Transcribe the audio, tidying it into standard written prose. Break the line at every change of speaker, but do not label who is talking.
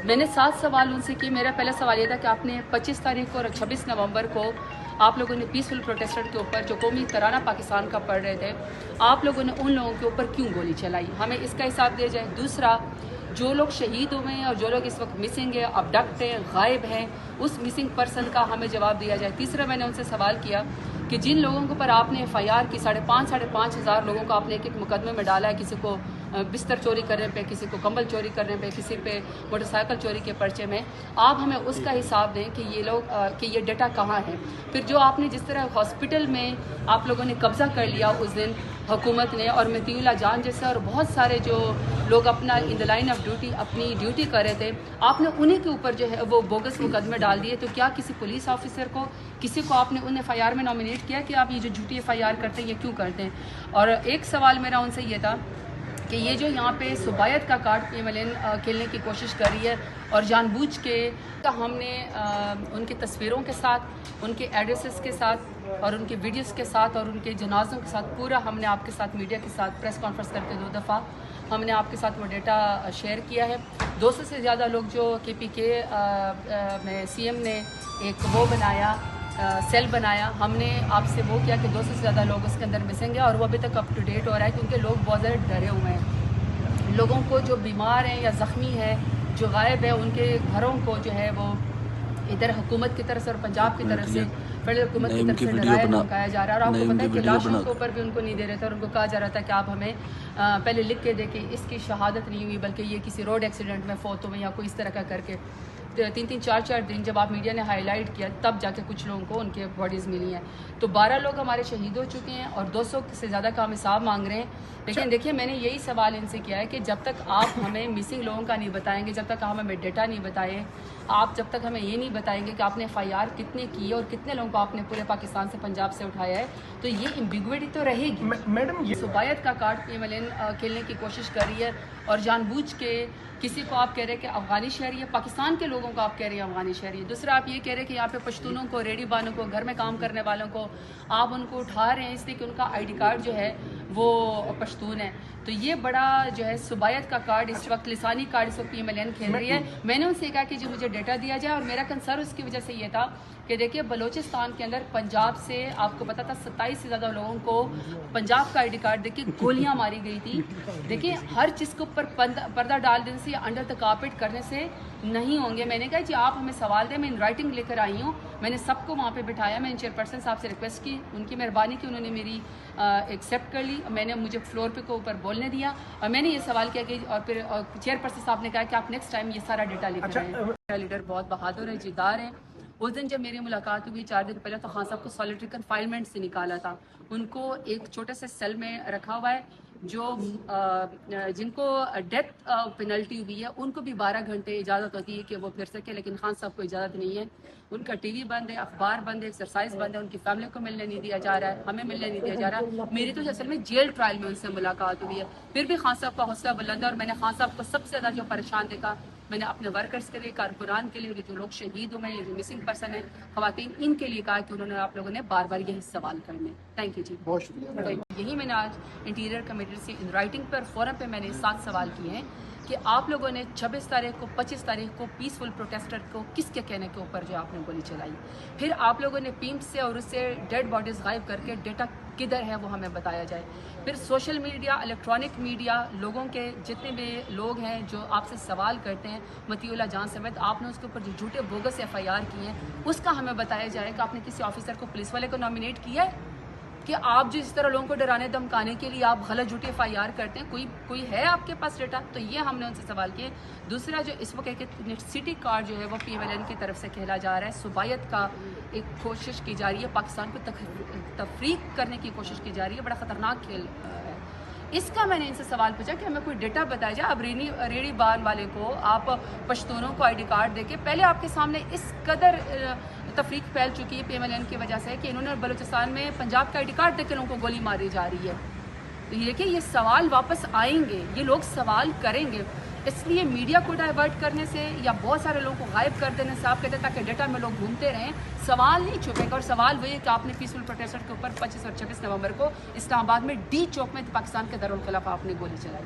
میں نے 7 سوال ان سے کیے. میرا پہلا سوال یہ تھا کہ آپ نے 25 تاریخ کو اور 26 نومبر کو آپ لوگوں نے پیسفل پروٹیسٹر کے اوپر جو قومی ترانہ پاکستان کا پڑھ رہے تھے, آپ لوگوں نے ان لوگوں کے اوپر کیوں گولی چلائی؟ ہمیں اس کا حساب دیا جائے. دوسرا, جو لوگ شہید ہوئے ہیں اور جو لوگ اس وقت مسنگ ہیں, ابڈکٹ ہیں, غائب ہیں, اس مسنگ پرسن کا ہمیں جواب دیا جائے. تیسرا, میں نے ان سے سوال کیا کہ جن لوگوں کے اوپر آپ نے ایف آئی آر کی 5,500 لوگوں کو آپ نے ایک مقدمے میں ڈالا ہے, کسی کو بستر چوری کرنے پہ, کسی کو کمبل چوری کرنے پہ, کسی پہ موٹر سائیکل چوری کے پرچے میں, آپ ہمیں اس کا حساب دیں کہ یہ لوگ کہ یہ ڈیٹا کہاں ہے. پھر جو آپ نے جس طرح ہاسپٹل میں آپ لوگوں نے قبضہ کر لیا اس دن حکومت نے, اور متی اللہ جان جیسے اور بہت سارے جو لوگ اپنا ان دا لائن آف ڈیوٹی اپنی ڈیوٹی کر رہے تھے, آپ نے انہیں کے اوپر جو ہے وہ بوگس مقدمے ڈال دیے. تو کیا کسی پولیس آفیسر کو, کسی کو آپ نے ان ایف آئی آر میں نامینیٹ کیا کہ آپ یہ جو جھوٹی ایف آئی آر کرتے ہیں یہ کیوں کرتے ہیں؟ اور ایک سوال میرا ان سے یہ تھا کہ یہ جو یہاں پہ صوبائیت کا card P M L N کھیلنے کی کوشش کر رہی ہے اور جان بوجھ کے, ہم نے ان کی تصویروں کے ساتھ, ان کے ایڈریسز کے ساتھ اور ان کے ویڈیوز کے ساتھ اور ان کے جنازوں کے ساتھ پورا ہم نے آپ کے ساتھ میڈیا کے ساتھ پریس کانفرنس کرتے 2 دفعہ ہم نے آپ کے ساتھ وہ ڈیٹا شیئر کیا ہے. 200 سے زیادہ لوگ جو کے پی کے میں سی ایم نے ایک وہ بنایا, سیل بنایا, ہم نے آپ سے وہ کیا کہ 200 سے زیادہ لوگ اس کے اندر مسنگ ہیں اور وہ ابھی تک اپ ٹو ڈیٹ ہو رہا ہے کیونکہ لوگ بہت زیادہ ڈرے ہوئے ہیں. لوگوں کو جو بیمار ہیں یا زخمی ہے, جو غائب ہے, ان کے گھروں کو جو ہے وہ ادھر حکومت کی طرف سے اور پنجاب کی طرف سے فیڈرل حکومت کی طرف سے ڈرایا دھمکایا جا رہا ہے. اور آپ کو پتہ ہے کہ لاشوں کے اوپر بھی ان کو نہیں دے رہے تھے اور ان کو کہا جا رہا تھا کہ آپ ہمیں پہلے لکھ کے دیں کہ اس کی شہادت نہیں ہوئی بلکہ یہ کسی روڈ ایکسیڈنٹ میں فوت ہوئے یا کوئی اس طرح کا کر کے. 3-3 4 دن جب آپ میڈیا نے ہائی لائٹ کیا تب جا کے کچھ لوگوں کو ان کے باڈیز ملی ہیں. تو 12 لوگ ہمارے شہید ہو چکے ہیں اور 200 سے زیادہ کا ہم حساب مانگ رہے ہیں. لیکن دیکھیے, میں نے یہی سوال ان سے کیا ہے کہ جب تک آپ ہمیں مسنگ لوگوں کا نہیں بتائیں گے, جب تک آپ ہمیں ڈیٹا نہیں بتائیں, آپ جب تک ہمیں یہ نہیں بتائیں گے کہ آپ نے ایف آئی آر کتنے کی ہے اور کتنے لوگوں کو آپ نے پورے پاکستان سے پنجاب سے اٹھایا ہے, تو یہ ایمبیگوٹی تو رہے گی. میڈم, یہ صوبائیت کا card P M L N کھیلنے کی کوشش کر رہی ہے اور جان بوجھ کے کسی کو آپ کہہ رہے ہیں کہ افغانی شہری ہے, پاکستان کے لوگوں کو آپ کہہ رہے ہیں افغانی شہری ہے. دوسرا, آپ یہ کہہ رہے ہیں کہ یہاں پہ پشتونوں کو, ریڈی بانوں کو, گھر میں کام کرنے والوں کو آپ ان کو اٹھا رہے ہیں اس لیے کہ ان کا آئی ڈی کارڈ جو ہے وہ پشتون ہے. تو یہ بڑا جو ہے صوبائیت کا کارڈ اس وقت, لسانی کارڈ اس وقت پی ایم ایل این کھیل رہی ہے. میں نے ان سے کہا کہ جو مجھے ڈیٹا دیا جائے, اور میرا کنسرن اس کی وجہ سے یہ تھا کہ دیکھیے بلوچستان کے اندر پنجاب سے آپ کو پتا تھا 27 سے زیادہ لوگوں کو پنجاب کا آئی ڈی کارڈ دیکھیے گولیاں ماری گئی تھی. دیکھیے, ہر چیز کے اوپر پردہ ڈال دینے سے یا انڈر دا کارپیٹ کرنے سے نہیں ہوں گے. میں نے کہا جی آپ ہمیں سوال دیں, میں ان رائٹنگ لے کر آئی ہوں. میں نے سب کو وہاں پہ بٹھایا, میں نے چیئرپرسن صاحب سے ریکویسٹ کی, ان کی مہربانی کی, انہوں نے میری ایکسیپٹ کر لی. میں نے مجھے فلور پہ کو اوپر بولنے دیا اور میں نے یہ سوال کیا کہ, اور پھر چیئرپرسن صاحب نے کہا کہ آپ نیکسٹ ٹائم یہ سارا ڈیٹا لے کر آئیں. میرا لیڈر بہت بہادر ہے, جدار ہے. اس دن جب میری ملاقات ہوئی 4 دن پہلے, تو خان صاحب کو سالیٹری کنفائنمنٹ سے نکالا تھا. ان کو ایک چھوٹے سے سیل میں رکھا ہوا ہے. جو جن کو ڈیتھ پینلٹی ہوئی ہے ان کو بھی 12 گھنٹے اجازت ہوتی ہے کہ وہ پھر سکے, لیکن خان صاحب کو اجازت نہیں ہے. ان کا ٹی وی بند ہے, اخبار بند ہے, ایکسرسائز بند ہے, ان کی فیملی کو ملنے نہیں دیا جا رہا ہے, ہمیں ملنے نہیں دیا جا رہا ہے. میری تو اصل میں جیل ٹرائل میں ان سے ملاقات ہوئی ہے. پھر بھی خان صاحب کا حوصلہ بلند ہے, اور میں نے خان صاحب کو سب سے زیادہ جو پریشان دیکھا, میں نے اپنے ورکرز کے لیے, کارکنان کے لیے, جو لوگ شہید ہوئے ہیں, جو مسنگ پرسن ہیں, خواتین, ان کے لیے کہا کہ انہوں نے, آپ لوگوں نے بار بار یہی سوال کرنے. تھینک یو جی, بہت شکریہ. یہی میں نے آج انٹیریئر کمیٹی سے ان رائٹنگ پر فورم پہ میں نے 7 سوال کیے ہیں کہ آپ لوگوں نے 26 تاریخ کو 25 تاریخ کو پیسفل پروٹیسٹر کو کس کے کہنے کے اوپر جو آپ نے گولی چلائی. پھر آپ لوگوں نے پیمپ سے اور اس سے ڈیڈ باڈیز غائب کر کے ڈیٹا کدھر ہے وہ ہمیں بتایا جائے. پھر سوشل میڈیا, الیکٹرانک میڈیا, لوگوں کے جتنے بھی لوگ ہیں جو آپ سے سوال کرتے ہیں, متی اللہ جان سمیت, آپ نے اس کے اوپر جو جھوٹے بوگس ایف آئی آر کیے ہیں اس کا ہمیں بتایا جائے کہ آپ نے کسی آفیسر کو, پولیس والے کو نامینیٹ کیا ہے کہ آپ جو اس طرح لوگوں کو ڈرانے دھمکانے کے لیے آپ غلط جھوٹی ایف آئی آر کرتے ہیں. کوئی ہے آپ کے پاس ڈیٹا؟ تو یہ ہم نے ان سے سوال کیے. دوسرا, جو اس وقت ایک سٹی کارڈ جو ہے وہ پی ایم ایل این کی طرف سے کھیلا جا رہا ہے, صوبائیت کا ایک کوشش کی جا رہی ہے, پاکستان کو تفریق کرنے کی کوشش کی جا رہی ہے. بڑا خطرناک کھیل ہے. اس کا میں نے ان سے سوال پوچھا کہ ہمیں کوئی ڈیٹا بتایا جائے. اب ریڑھی بان والے کو آپ پشتونوں کو آئی ڈی کارڈ دے کے, پہلے آپ کے سامنے اس قدر تفریق پھیل چکی ہے پی ایم ایل این کی وجہ سے کہ انہوں نے بلوچستان میں پنجاب کا آئی ڈی کارڈ دے کے لوگوں کو گولی ماری جا رہی ہے. تو یہ کہ یہ سوال واپس آئیں گے, یہ لوگ سوال کریں گے. اس لیے میڈیا کو ڈائیورٹ کرنے سے یا بہت سارے لوگوں کو غائب کر دینے سے, آپ کہتے ہیں تاکہ ڈیٹا میں لوگ گھومتے رہیں, سوال نہیں چھپے گا. اور سوال وہی ہے کہ آپ نے پیسفل پروٹیسٹ کے اوپر 25 اور 26 نومبر کو اسلام آباد میں ڈی چوک میں پاکستان کے دارالخلافہ آپ نے گولی چلائی.